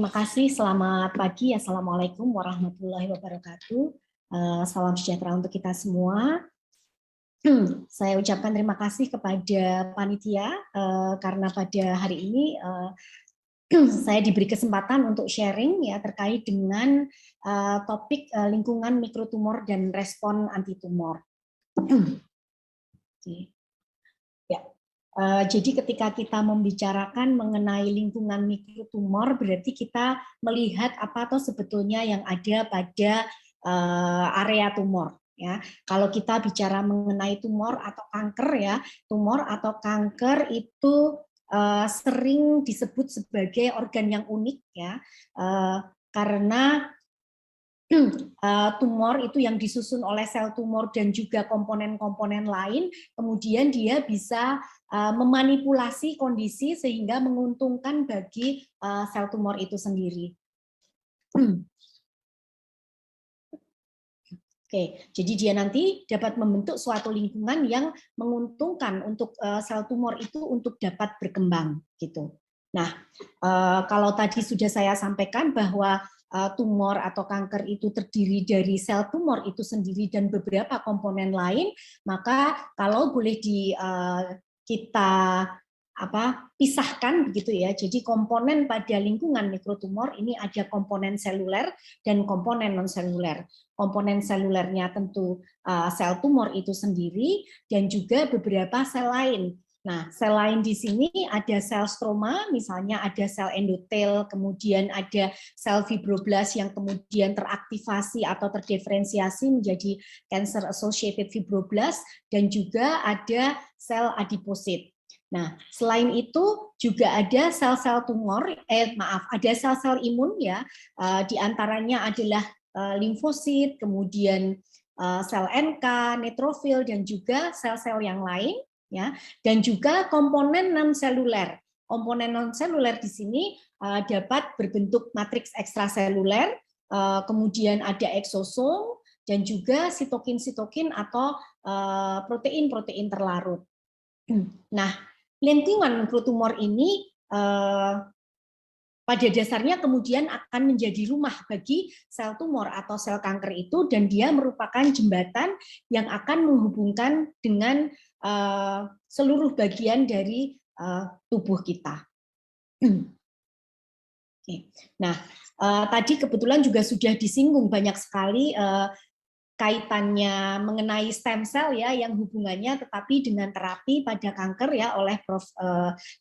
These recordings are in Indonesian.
Terima kasih, selamat pagi. Assalamualaikum warahmatullahi wabarakatuh. Salam sejahtera untuk kita semua. Saya ucapkan terima kasih kepada panitia karena pada hari ini saya diberi kesempatan untuk sharing ya terkait dengan topik lingkungan mikrotumor dan respon anti tumor. Ya. Jadi ketika kita membicarakan mengenai lingkungan mikrotumor, berarti kita melihat apa atau sebetulnya yang ada pada area tumor. Ya, kalau kita bicara mengenai tumor atau kanker ya, tumor atau kanker itu sering disebut sebagai organ yang unik ya, karena tumor itu yang disusun oleh sel tumor dan juga komponen-komponen lain, kemudian dia bisa memanipulasi kondisi sehingga menguntungkan bagi sel tumor itu sendiri. Oke, jadi dia nanti dapat membentuk suatu lingkungan yang menguntungkan untuk sel tumor itu untuk dapat berkembang gitu. Nah, kalau tadi sudah saya sampaikan bahwa tumor atau kanker itu terdiri dari sel tumor itu sendiri dan beberapa komponen lain, maka kalau boleh kita pisahkan begitu ya. Jadi komponen pada lingkungan mikrotumor ini ada komponen seluler dan komponen non seluler. Komponen selulernya tentu sel tumor itu sendiri dan juga beberapa sel lain. Nah, sel lain di sini ada sel stroma, misalnya ada sel endotel, kemudian ada sel fibroblas yang kemudian teraktivasi atau terdiferensiasi menjadi cancer associated fibroblas, dan juga ada sel adiposit. Nah, selain itu juga ada sel-sel tumor, ada sel-sel imun ya, di antaranya adalah limfosit, kemudian sel NK, neutrofil, dan juga sel-sel yang lain. Ya, dan juga komponen non seluler. Komponen non seluler di sini dapat berbentuk matriks ekstraseluler, kemudian ada eksosom dan juga sitokin-sitokin atau protein-protein terlarut. Nah, lingkungan mikrotumor ini pada dasarnya kemudian akan menjadi rumah bagi sel tumor atau sel kanker itu, dan dia merupakan jembatan yang akan menghubungkan dengan seluruh bagian dari tubuh kita. Nah, tadi kebetulan juga sudah disinggung banyak sekali kaitannya mengenai stem cell ya, yang hubungannya tetapi dengan terapi pada kanker ya oleh Prof.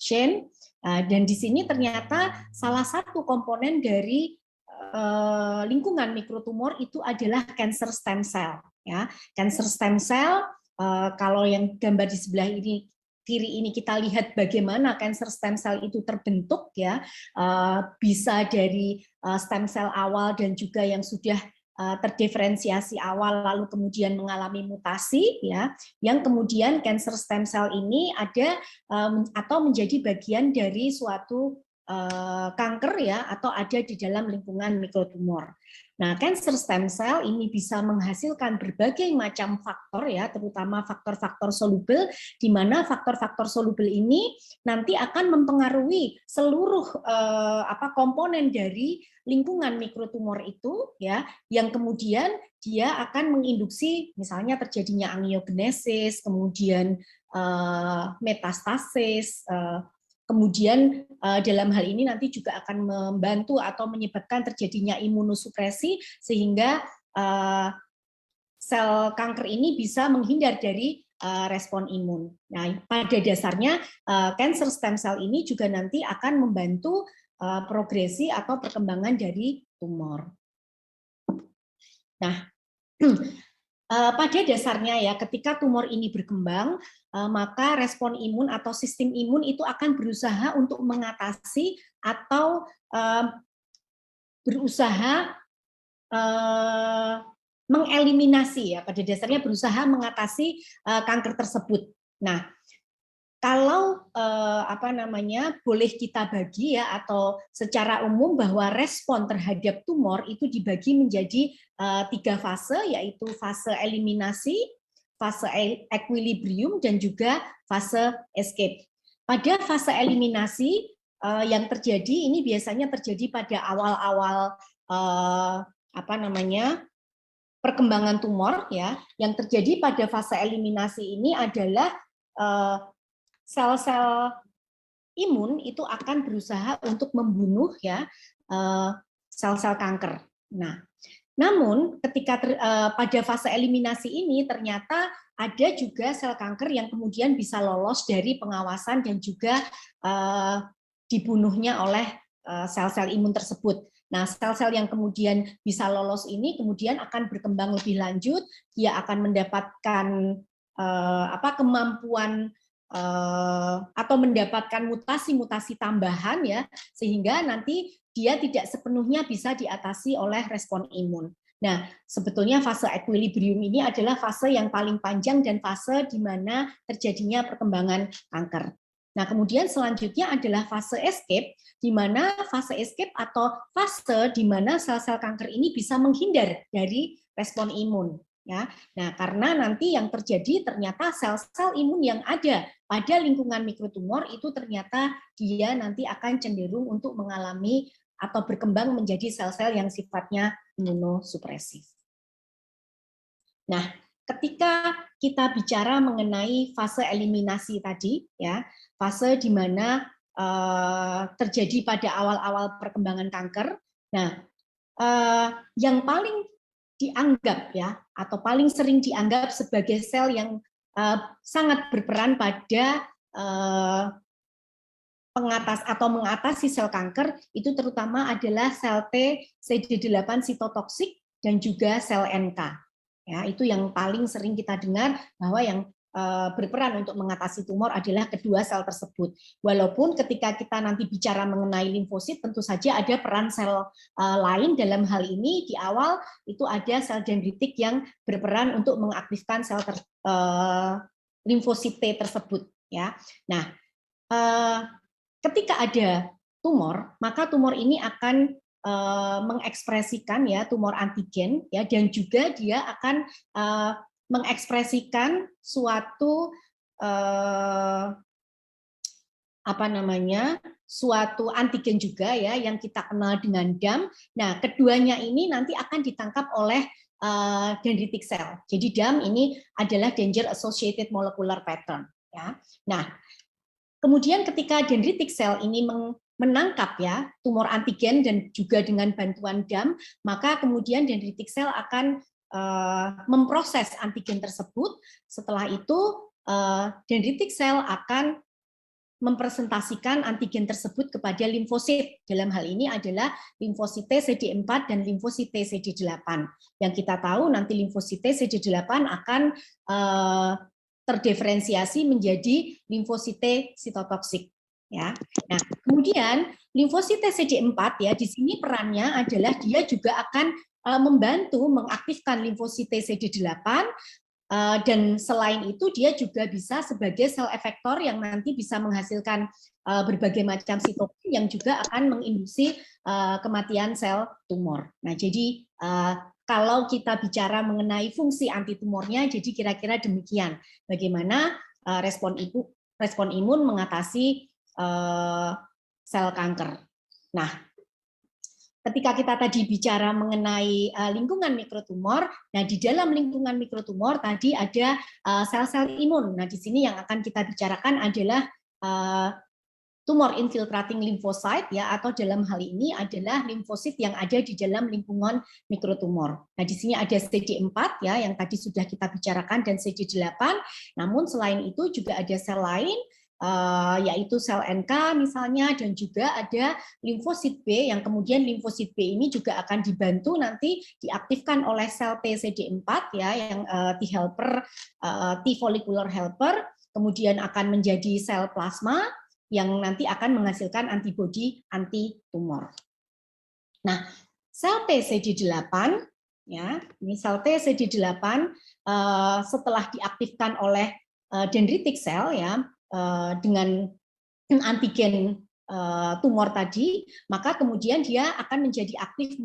Shane. Dan di sini ternyata salah satu komponen dari lingkungan mikrotumor itu adalah cancer stem cell ya. Cancer stem cell, kalau yang gambar di sebelah ini kiri ini kita lihat bagaimana cancer stem cell itu terbentuk ya, bisa dari stem cell awal dan juga yang sudah terdiferensiasi awal lalu kemudian mengalami mutasi ya, yang kemudian cancer stem cell ini ada atau menjadi bagian dari suatu kanker ya, atau ada di dalam lingkungan mikrotumor. Nah, cancer stem cell ini bisa menghasilkan berbagai macam faktor ya, terutama faktor-faktor soluble, di mana faktor-faktor soluble ini nanti akan mempengaruhi seluruh komponen dari lingkungan mikrotumor itu ya, yang kemudian dia akan menginduksi misalnya terjadinya angiogenesis, kemudian metastasis, kemudian dalam hal ini nanti juga akan membantu atau menyebabkan terjadinya imunosupresi sehingga sel kanker ini bisa menghindar dari respon imun. Nah, pada dasarnya cancer stem cell ini juga nanti akan membantu progresi atau perkembangan dari tumor. Nah, pada dasarnya ya, ketika tumor ini berkembang, maka respon imun atau sistem imun itu akan berusaha untuk mengatasi atau berusaha mengeliminasi ya, pada dasarnya berusaha mengatasi kanker tersebut. Nah, kalau boleh kita bagi ya, atau secara umum bahwa respon terhadap tumor itu dibagi menjadi 3 fase, yaitu fase eliminasi, fase equilibrium, dan juga fase escape. Pada fase eliminasi yang terjadi ini biasanya terjadi pada awal-awal perkembangan tumor ya. Yang terjadi pada fase eliminasi ini adalah sel-sel imun itu akan berusaha untuk membunuh ya sel-sel kanker. Nah, namun ketika pada fase eliminasi ini ternyata ada juga sel kanker yang kemudian bisa lolos dari pengawasan dan juga dibunuhnya oleh sel-sel imun tersebut. Nah, sel-sel yang kemudian bisa lolos ini kemudian akan berkembang lebih lanjut, dia akan mendapatkan kemampuan atau mendapatkan mutasi-mutasi tambahan ya, sehingga nanti dia tidak sepenuhnya bisa diatasi oleh respon imun. Nah, sebetulnya fase equilibrium ini adalah fase yang paling panjang dan fase di mana terjadinya perkembangan kanker. Nah, kemudian selanjutnya adalah fase escape, di mana fase escape atau fase di mana sel-sel kanker ini bisa menghindar dari respon imun. Ya, nah karena nanti yang terjadi ternyata sel-sel imun yang ada pada lingkungan mikrotumor itu ternyata dia nanti akan cenderung untuk mengalami atau berkembang menjadi sel-sel yang sifatnya imunosupresif. Nah, ketika kita bicara mengenai fase eliminasi tadi, ya, fase di mana terjadi pada awal-awal perkembangan kanker. Nah, yang paling dianggap ya, atau paling sering dianggap sebagai sel yang sangat berperan pada pengatas atau mengatasi sel kanker itu terutama adalah sel T CD8 sitotoksik dan juga sel NK. Ya, itu yang paling sering kita dengar bahwa yang berperan untuk mengatasi tumor adalah kedua sel tersebut. Walaupun ketika kita nanti bicara mengenai limfosit, tentu saja ada peran sel lain dalam hal ini. Di awal itu ada sel dendritik yang berperan untuk mengaktifkan sel limfosit T tersebut. Ya, nah ketika ada tumor, maka tumor ini akan mengekspresikan ya tumor antigen ya, dan juga dia akan mengekspresikan suatu suatu antigen juga ya yang kita kenal dengan DAM. Nah, keduanya ini nanti akan ditangkap oleh dendritic cell. Jadi DAM ini adalah danger associated molecular pattern ya. Nah, kemudian ketika dendritic cell ini menangkap ya tumor antigen dan juga dengan bantuan DAM, maka kemudian dendritic cell akan memproses antigen tersebut. Setelah itu dendritic cell akan mempresentasikan antigen tersebut kepada limfosit. Dalam hal ini adalah limfosit CD4 dan limfosit CD8. Yang kita tahu nanti limfosit CD8 akan terdiferensiasi menjadi limfosit sitotoksik. Ya. Nah, kemudian limfosit CD4 ya di sini perannya adalah dia juga akan membantu mengaktifkan limfosit CD8 dan selain itu dia juga bisa sebagai sel efektor yang nanti bisa menghasilkan berbagai macam sitokin yang juga akan menginduksi kematian sel tumor. Nah, jadi kalau kita bicara mengenai fungsi antitumornya, jadi kira-kira demikian. Bagaimana respon imun mengatasi sel kanker. Nah, ketika kita tadi bicara mengenai lingkungan mikrotumor, nah di dalam lingkungan mikrotumor tadi ada sel-sel imun. Nah, di sini yang akan kita bicarakan adalah tumor infiltrating lymphocyte ya, atau dalam hal ini adalah limfosit yang ada di dalam lingkungan mikrotumor. Nah, di sini ada CD4 ya yang tadi sudah kita bicarakan dan CD8. Namun selain itu juga ada sel lain yaitu sel NK misalnya, dan juga ada limfosit B yang kemudian limfosit B ini juga akan dibantu nanti diaktifkan oleh sel TCD4 ya yang T helper, T follicular helper, kemudian akan menjadi sel plasma yang nanti akan menghasilkan antibodi anti tumor. Nah, sel TCD8 ya, ini sel TCD8 setelah diaktifkan oleh dendritic cell ya dengan antigen tumor tadi, maka kemudian dia akan menjadi aktif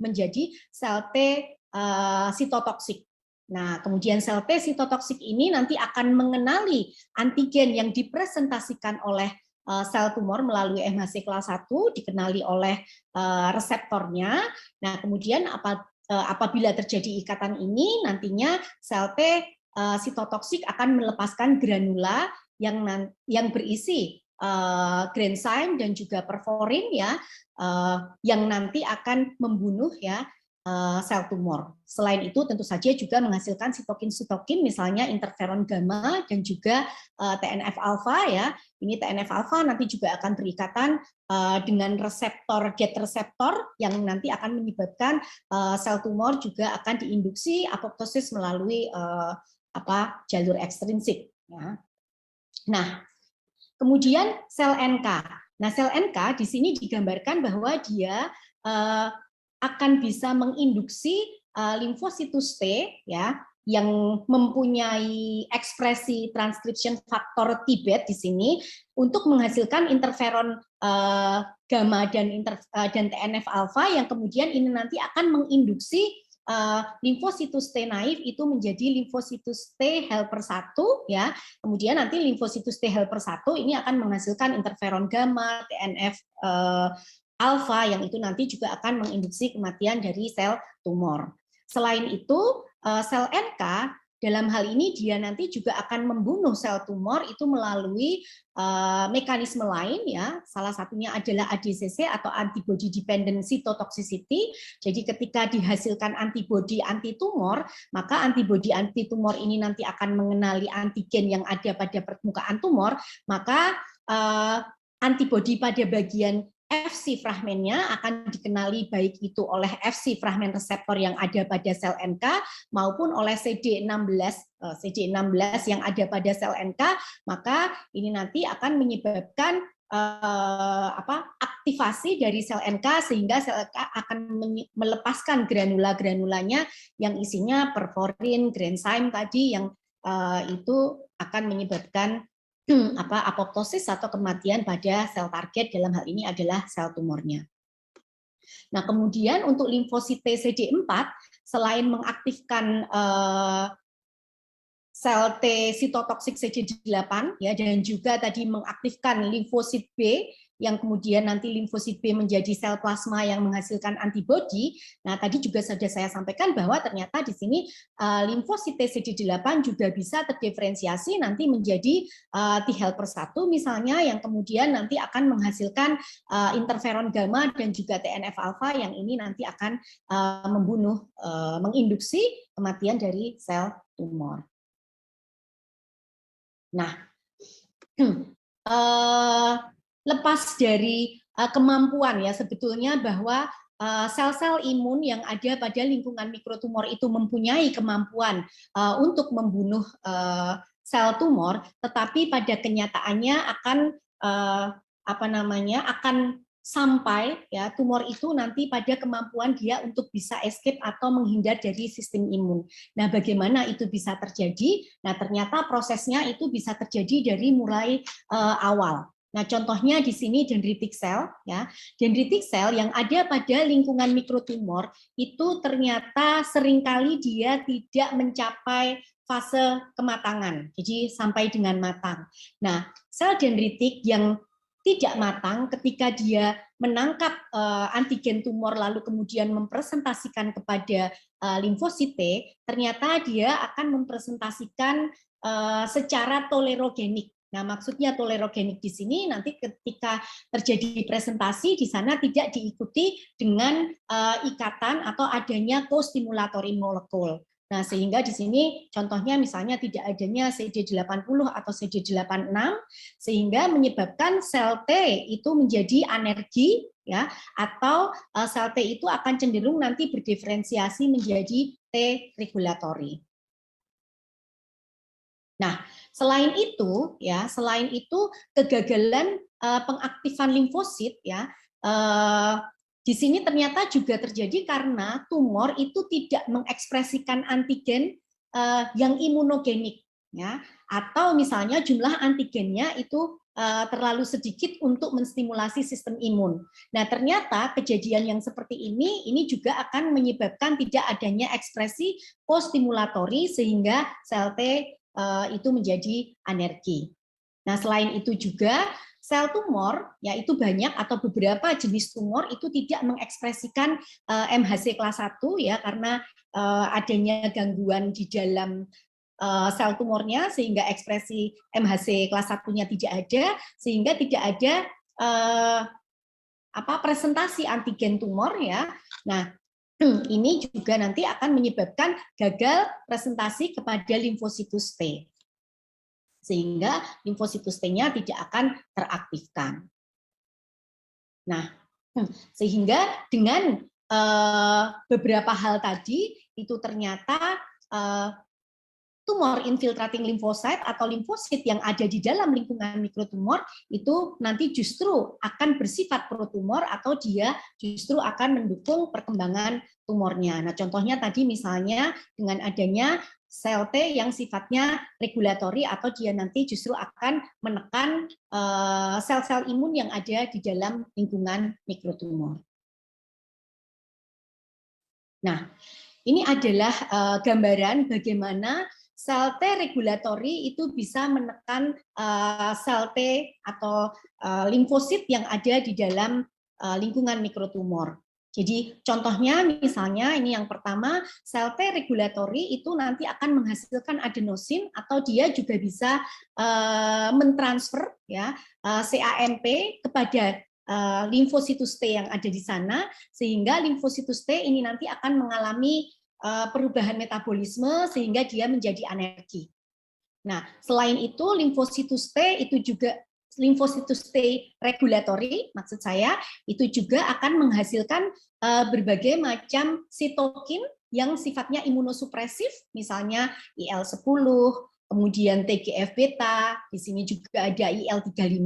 menjadi sel T sitotoksik. Nah, kemudian sel T sitotoksik ini nanti akan mengenali antigen yang dipresentasikan oleh sel tumor melalui MHC kelas 1 dikenali oleh reseptornya. Nah, kemudian apabila terjadi ikatan ini, nantinya sel T sitotoksik akan melepaskan granula yang berisi granzyme dan juga perforin ya, yang nanti akan membunuh ya sel tumor. Selain itu tentu saja juga menghasilkan sitokin-sitokin misalnya interferon gamma dan juga TNF alpha ya. Ini TNF alpha nanti juga akan berikatan dengan reseptor GAT reseptor yang nanti akan menyebabkan sel tumor juga akan diinduksi apoptosis melalui jalur ekstrinsik ya. Nah, kemudian sel NK. Nah, sel NK di sini digambarkan bahwa dia akan bisa menginduksi limfositus T ya yang mempunyai ekspresi transcription factor TBET di sini untuk menghasilkan interferon gamma dan TNF alpha yang kemudian ini nanti akan menginduksi limfositus T naif itu menjadi limfositus T helper 1 ya. Kemudian nanti limfositus T helper 1 ini akan menghasilkan interferon gamma, TNF alpha yang itu nanti juga akan menginduksi kematian dari sel tumor. Selain itu, sel NK dalam hal ini dia nanti juga akan membunuh sel tumor itu melalui mekanisme lain ya. Salah satunya adalah ADCC atau antibody dependent cytotoxicity. Jadi ketika dihasilkan antibody anti tumor, maka antibody anti tumor ini nanti akan mengenali antigen yang ada pada permukaan tumor, maka antibody pada bagian Fc fragmennya akan dikenali baik itu oleh Fc fragmen reseptor yang ada pada sel NK maupun oleh CD16 yang ada pada sel NK, maka ini nanti akan menyebabkan aktivasi dari sel NK sehingga sel NK akan melepaskan granula-granulanya yang isinya perforin, granzyme tadi yang itu akan menyebabkan apoptosis atau kematian pada sel target, dalam hal ini adalah sel tumornya. Nah, kemudian untuk limfosit CD4 selain mengaktifkan sel T sitotoksik CD8 ya dan juga tadi mengaktifkan limfosit B yang kemudian nanti limfosit B menjadi sel plasma yang menghasilkan antibodi. Nah, tadi juga sudah saya sampaikan bahwa ternyata di sini limfosit CD8 juga bisa terdiferensiasi nanti menjadi T helper 1 misalnya yang kemudian nanti akan menghasilkan interferon gamma dan juga TNF alpha yang ini nanti akan membunuh menginduksi kematian dari sel tumor. Nah, lepas dari kemampuan ya sebetulnya bahwa sel-sel imun yang ada pada lingkungan mikrotumor itu mempunyai kemampuan untuk membunuh sel tumor, tetapi pada kenyataannya akan akan sampai ya tumor itu nanti pada kemampuan dia untuk bisa escape atau menghindar dari sistem imun. Nah, bagaimana itu bisa terjadi? Nah, ternyata prosesnya itu bisa terjadi dari mulai awal. Nah, contohnya di sini dendritic cell ya. Dendritic cell yang ada pada lingkungan mikrotumor itu ternyata seringkali dia tidak mencapai fase kematangan. Jadi sampai dengan matang. Nah, sel dendritik yang tidak matang ketika dia menangkap antigen tumor lalu kemudian mempresentasikan kepada limfosit T, ternyata dia akan mempresentasikan secara tolerogenik. Nah, maksudnya tolerogenik di sini nanti ketika terjadi presentasi di sana tidak diikuti dengan ikatan atau adanya co-stimulatory molekul. Nah, sehingga di sini contohnya misalnya tidak adanya CD80 atau CD86 sehingga menyebabkan sel T itu menjadi anergi ya atau sel T itu akan cenderung nanti berdiferensiasi menjadi T regulatory. Nah, selain itu kegagalan pengaktifan limfosit ya di sini ternyata juga terjadi karena tumor itu tidak mengekspresikan antigen yang imunogenik ya atau misalnya jumlah antigennya itu terlalu sedikit untuk menstimulasi sistem imun. Nah, ternyata kejadian yang seperti ini juga akan menyebabkan tidak adanya ekspresi co-stimulatory sehingga sel T itu menjadi anergi. Nah, selain itu juga sel tumor, yaitu banyak atau beberapa jenis tumor itu tidak mengekspresikan MHC kelas 1 ya, karena adanya gangguan di dalam sel tumornya sehingga ekspresi MHC kelas 1-nya tidak ada, sehingga tidak ada presentasi antigen tumor ya. Nah, ini juga nanti akan menyebabkan gagal presentasi kepada limfositus T. Sehingga limfositus T-nya tidak akan teraktifkan. Nah, sehingga dengan beberapa hal tadi itu ternyata tumor infiltrating lymphocyte atau limfosit yang ada di dalam lingkungan mikrotumor itu nanti justru akan bersifat protumor atau dia justru akan mendukung perkembangan tumornya. Nah, contohnya tadi misalnya dengan adanya sel T yang sifatnya regulatori atau dia nanti justru akan menekan sel-sel imun yang ada di dalam lingkungan mikrotumor. Nah, ini adalah gambaran bagaimana sel T regulatori itu bisa menekan sel T atau limfosit yang ada di dalam lingkungan mikrotumor. Jadi contohnya misalnya ini yang pertama, sel T regulatori itu nanti akan menghasilkan adenosin atau dia juga bisa mentransfer ya CAMP kepada limfositus T yang ada di sana, sehingga limfositus T ini nanti akan mengalami perubahan metabolisme sehingga dia menjadi anergi. Nah, selain itu limfositus T itu juga limfositus T regulatori, maksud saya itu juga akan menghasilkan berbagai macam sitokin yang sifatnya imunosupresif, misalnya IL-10, kemudian TGF-beta, di sini juga ada IL-35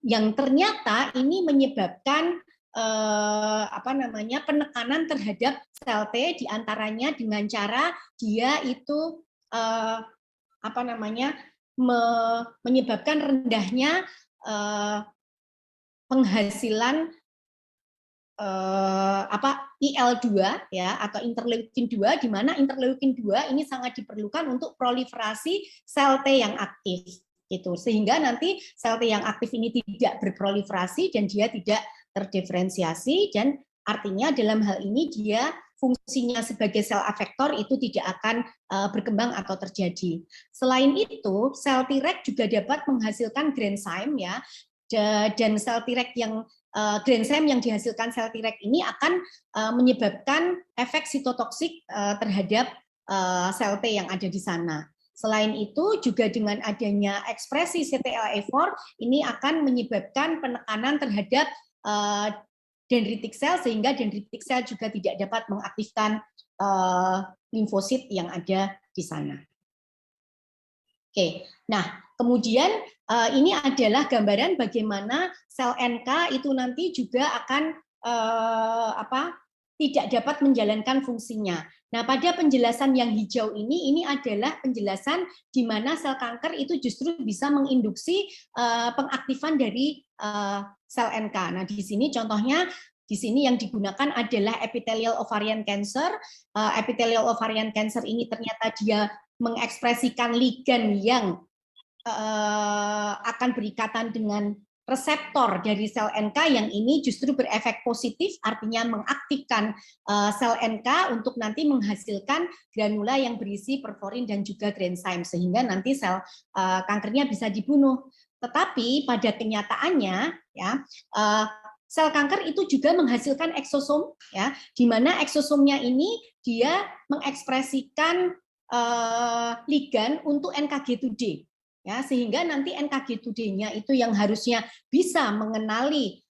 yang ternyata ini menyebabkan penekanan terhadap sel T diantaranya dengan cara dia itu menyebabkan rendahnya penghasilan IL-2 ya atau interleukin 2, di mana interleukin 2 ini sangat diperlukan untuk proliferasi sel T yang aktif gitu. Sehingga nanti sel T yang aktif ini tidak berproliferasi dan dia tidak terdiferensiasi, dan artinya dalam hal ini dia fungsinya sebagai sel efektor itu tidak akan berkembang atau terjadi. Selain itu, sel Treg juga dapat menghasilkan granzyme ya, dan sel Treg yang granzyme yang dihasilkan sel Treg ini akan menyebabkan efek sitotoksik terhadap sel T yang ada di sana. Selain itu juga dengan adanya ekspresi CTLA4 ini akan menyebabkan penekanan terhadap dendritic cell sehingga dendritic cell juga tidak dapat mengaktifkan limfosit yang ada di sana. Oke, nah kemudian ini adalah gambaran bagaimana sel NK itu nanti juga akan tidak dapat menjalankan fungsinya. Nah, pada penjelasan yang hijau ini adalah penjelasan di mana sel kanker itu justru bisa menginduksi pengaktifan dari sel NK. Nah, di sini contohnya di sini yang digunakan adalah epithelial ovarian cancer. Epithelial ovarian cancer ini ternyata dia mengekspresikan ligan yang akan berikatan dengan reseptor dari sel NK yang ini justru berefek positif, artinya mengaktifkan sel NK untuk nanti menghasilkan granula yang berisi perforin dan juga granzyme, sehingga nanti sel kankernya bisa dibunuh. Tetapi pada kenyataannya ya sel kanker itu juga menghasilkan eksosom ya, di mana eksosomnya ini dia mengekspresikan ligan untuk NKG2D. Ya, sehingga nanti NKG2D-nya itu yang harusnya bisa mengenali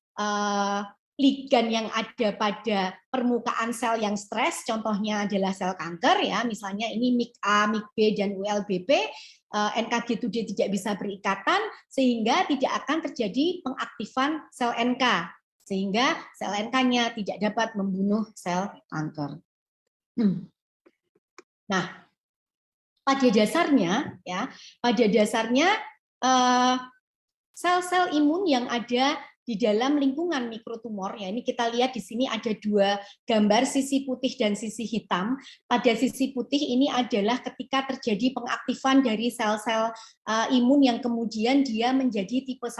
ligan yang ada pada permukaan sel yang stres, contohnya adalah sel kanker ya, misalnya ini MIC-A, MIC-B dan ULBP, NKG2D tidak bisa berikatan sehingga tidak akan terjadi pengaktifan sel NK, sehingga sel NK-nya tidak dapat membunuh sel kanker. Nah, pada dasarnya sel-sel imun yang ada di dalam lingkungan mikrotumor, ya ini kita lihat di sini ada dua gambar, sisi putih dan sisi hitam. Pada sisi putih ini adalah ketika terjadi pengaktifan dari sel-sel imun yang kemudian dia menjadi tipe 1,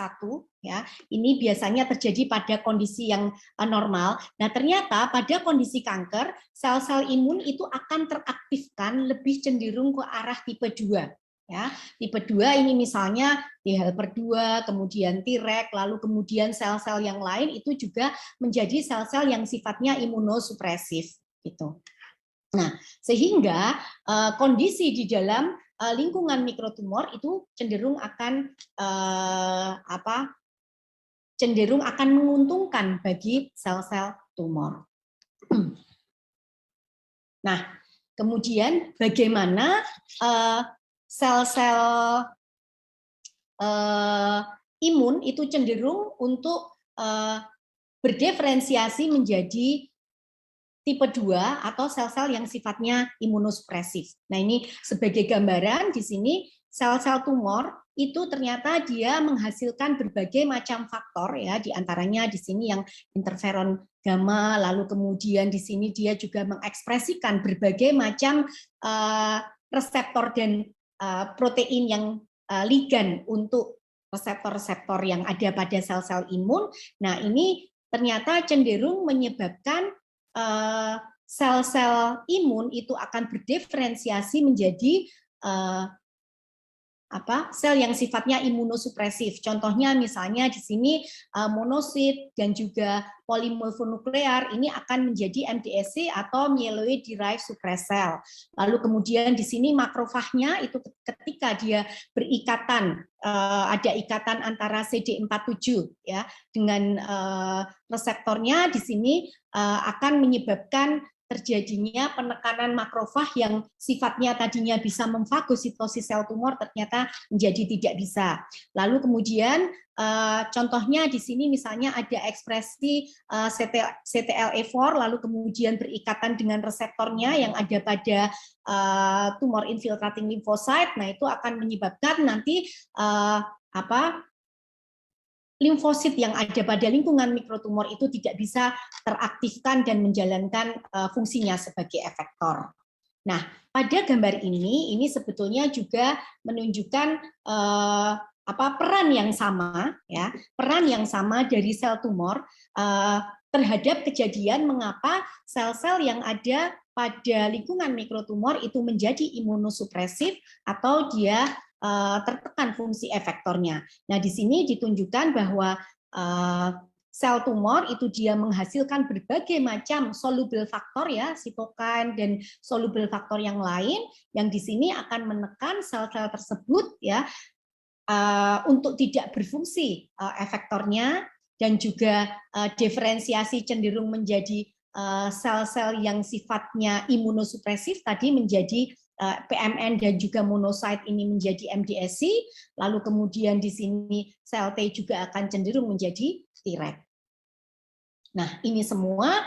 ya. Ini biasanya terjadi pada kondisi yang normal. Nah, ternyata pada kondisi kanker, sel-sel imun itu akan teraktifkan lebih cenderung ke arah tipe 2. Ya, tipe 2 ini misalnya T helper 2, kemudian Treg, lalu kemudian sel-sel yang lain itu juga menjadi sel-sel yang sifatnya imunosupresif gitu. Nah, sehingga kondisi di dalam lingkungan mikrotumor itu cenderung akan cenderung akan menguntungkan bagi sel-sel tumor. Nah, kemudian bagaimana sel-sel imun itu cenderung untuk berdiferensiasi menjadi tipe 2 atau sel-sel yang sifatnya imunosupresif. Nah, ini sebagai gambaran di sini sel-sel tumor itu ternyata dia menghasilkan berbagai macam faktor, ya, di antaranya di sini yang interferon gamma, lalu kemudian di sini dia juga mengekspresikan berbagai macam reseptor dan protein yang ligan untuk reseptor-reseptor yang ada pada sel-sel imun. Nah, ini ternyata cenderung menyebabkan sel-sel imun itu akan berdiferensiasi menjadi sel yang sifatnya imunosupresif. Contohnya misalnya di sini monosit dan juga polimorfonuklear ini akan menjadi MDSC atau myeloid derived suppressor. Lalu kemudian di sini makrofagnya itu ketika dia berikatan, ada ikatan antara CD47 ya dengan reseptornya di sini akan menyebabkan terjadinya penekanan makrofag yang sifatnya tadinya bisa memfagositosis sel tumor ternyata menjadi tidak bisa. Lalu kemudian contohnya di sini misalnya ada ekspresi CTLA4 lalu kemudian berikatan dengan reseptornya yang ada pada tumor infiltrating lymphocyte. Nah, itu akan menyebabkan nanti limfosit yang ada pada lingkungan mikrotumor itu tidak bisa teraktifkan dan menjalankan fungsinya sebagai efektor. Nah, pada gambar ini sebetulnya juga menunjukkan peran yang sama, ya, peran yang sama dari sel tumor terhadap kejadian mengapa sel-sel yang ada pada lingkungan mikrotumor itu menjadi imunosupresif atau dia tertekan fungsi efektornya. Nah, di sini ditunjukkan bahwa sel tumor itu dia menghasilkan berbagai macam soluble faktor, ya, sitokin dan soluble faktor yang lain yang di sini akan menekan sel-sel tersebut, ya, untuk tidak berfungsi efektornya dan juga diferensiasi cenderung menjadi sel-sel yang sifatnya imunosupresif tadi menjadi PMN dan juga monocyte ini menjadi MDSC, lalu kemudian di sini sel T juga akan cenderung menjadi Treg. Nah, ini semua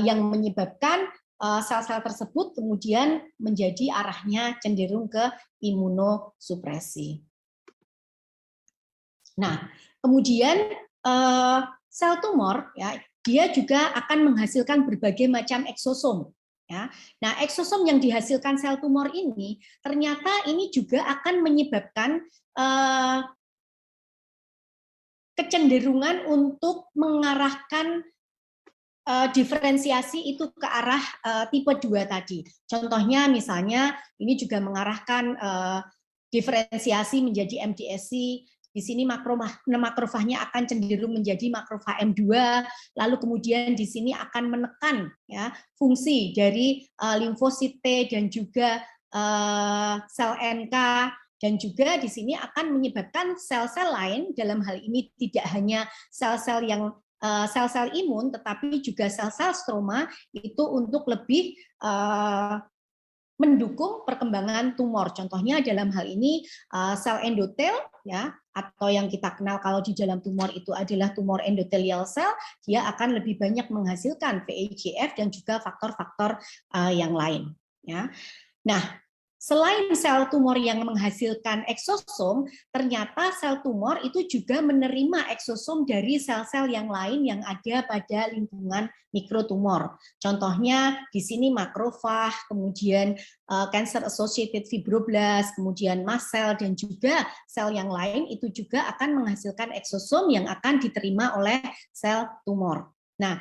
yang menyebabkan sel-sel tersebut kemudian menjadi arahnya cenderung ke imunosupresi. Nah, kemudian sel tumor, ya, dia juga akan menghasilkan berbagai macam eksosom. Ya. Nah, eksosom yang dihasilkan sel tumor ini ternyata ini juga akan menyebabkan kecenderungan untuk mengarahkan diferensiasi itu ke arah tipe 2 tadi. Contohnya misalnya ini juga mengarahkan diferensiasi menjadi MDSC. Di sini makrofagnya akan cenderung menjadi makrofag M2, lalu kemudian di sini akan menekan, ya, fungsi dari limfosit T dan juga sel NK, dan juga di sini akan menyebabkan sel-sel lain, dalam hal ini tidak hanya sel-sel yang sel-sel imun, tetapi juga sel-sel stroma itu untuk lebih mendukung perkembangan tumor. Contohnya dalam hal ini sel endotel, ya, atau yang kita kenal kalau di dalam tumor itu adalah tumor endothelial cell, dia akan lebih banyak menghasilkan VEGF dan juga faktor-faktor yang lain. Ya. Nah, selain sel tumor yang menghasilkan eksosom, ternyata sel tumor itu juga menerima eksosom dari sel-sel yang lain yang ada pada lingkungan mikrotumor. Contohnya di sini makrofag, kemudian cancer associated fibroblast, kemudian mast cell, dan juga sel yang lain itu juga akan menghasilkan eksosom yang akan diterima oleh sel tumor. Nah,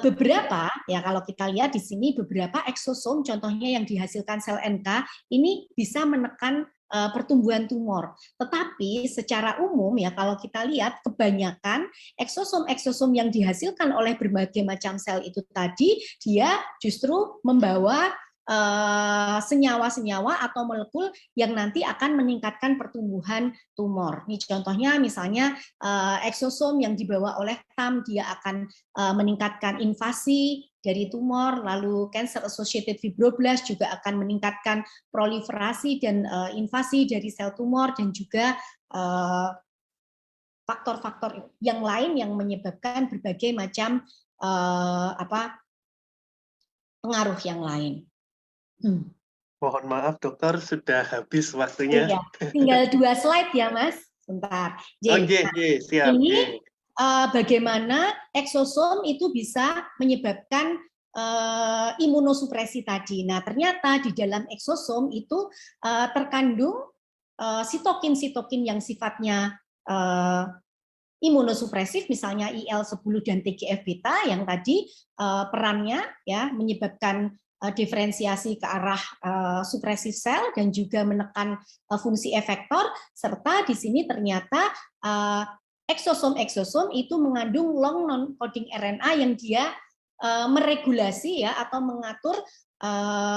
beberapa ya kalau kita lihat di sini beberapa eksosom contohnya yang dihasilkan sel NK ini bisa menekan pertumbuhan tumor. Tetapi secara umum ya kalau kita lihat kebanyakan eksosom-eksosom yang dihasilkan oleh berbagai macam sel itu tadi dia justru membawa senyawa-senyawa atau molekul yang nanti akan meningkatkan pertumbuhan tumor. Ini contohnya misalnya eksosom yang dibawa oleh TAM dia akan meningkatkan invasi dari tumor, lalu cancer associated fibroblast juga akan meningkatkan proliferasi dan invasi dari sel tumor dan juga faktor-faktor yang lain yang menyebabkan berbagai macam pengaruh yang lain. Mohon maaf dokter, sudah habis waktunya. Iya, tinggal 2 slide ya Mas, sebentar. Siap. Ini bagaimana eksosom itu bisa menyebabkan imunosupresi tadi. Nah, ternyata di dalam eksosom itu terkandung sitokin-sitokin yang sifatnya imunosupresif, misalnya IL-10 dan TGF-beta yang tadi perannya ya menyebabkan diferensiasi ke arah supresif sel dan juga menekan fungsi efektor, serta di sini ternyata eksosom-eksosom itu mengandung long non-coding RNA yang dia meregulasi ya atau mengatur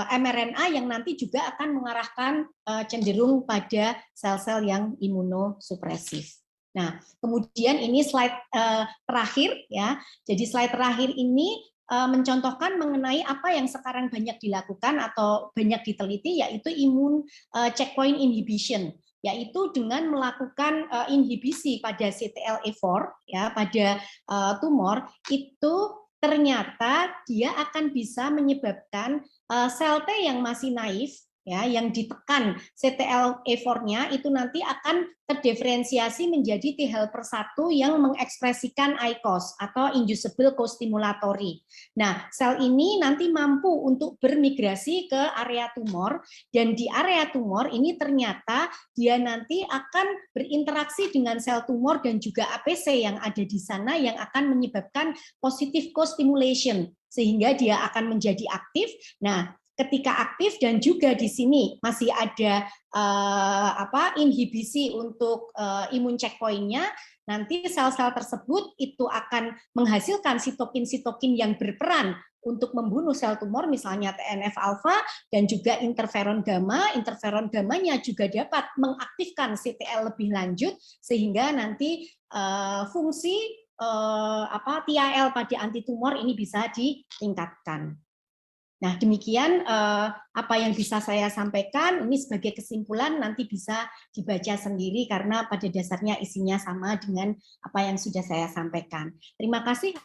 mRNA yang nanti juga akan mengarahkan cenderung pada sel-sel yang imunosupresif. Nah, kemudian ini slide terakhir ya. Jadi slide terakhir ini mencontohkan mengenai apa yang sekarang banyak dilakukan atau banyak diteliti yaitu imun checkpoint inhibition, yaitu dengan melakukan inhibisi pada CTLA-4 ya pada tumor itu ternyata dia akan bisa menyebabkan sel T yang masih naif ya yang ditekan CTLA-4-nya itu nanti akan terdiferensiasi menjadi T helper 1 yang mengekspresikan ICOS atau inducible co-stimulatory. Nah, sel ini nanti mampu untuk bermigrasi ke area tumor dan di area tumor ini ternyata dia nanti akan berinteraksi dengan sel tumor dan juga APC yang ada di sana yang akan menyebabkan positive co-stimulation sehingga dia akan menjadi aktif. Nah, ketika aktif dan juga di sini masih ada inhibisi untuk imun checkpoint-nya, nanti sel-sel tersebut itu akan menghasilkan sitokin-sitokin yang berperan untuk membunuh sel tumor, misalnya TNF-alfa dan juga interferon gamma. Interferon gammanya juga dapat mengaktifkan CTL lebih lanjut sehingga nanti fungsi TIL pada antitumor ini bisa ditingkatkan. Nah, demikian apa yang bisa saya sampaikan. Ini sebagai kesimpulan nanti bisa dibaca sendiri karena pada dasarnya isinya sama dengan apa yang sudah saya sampaikan. Terima kasih.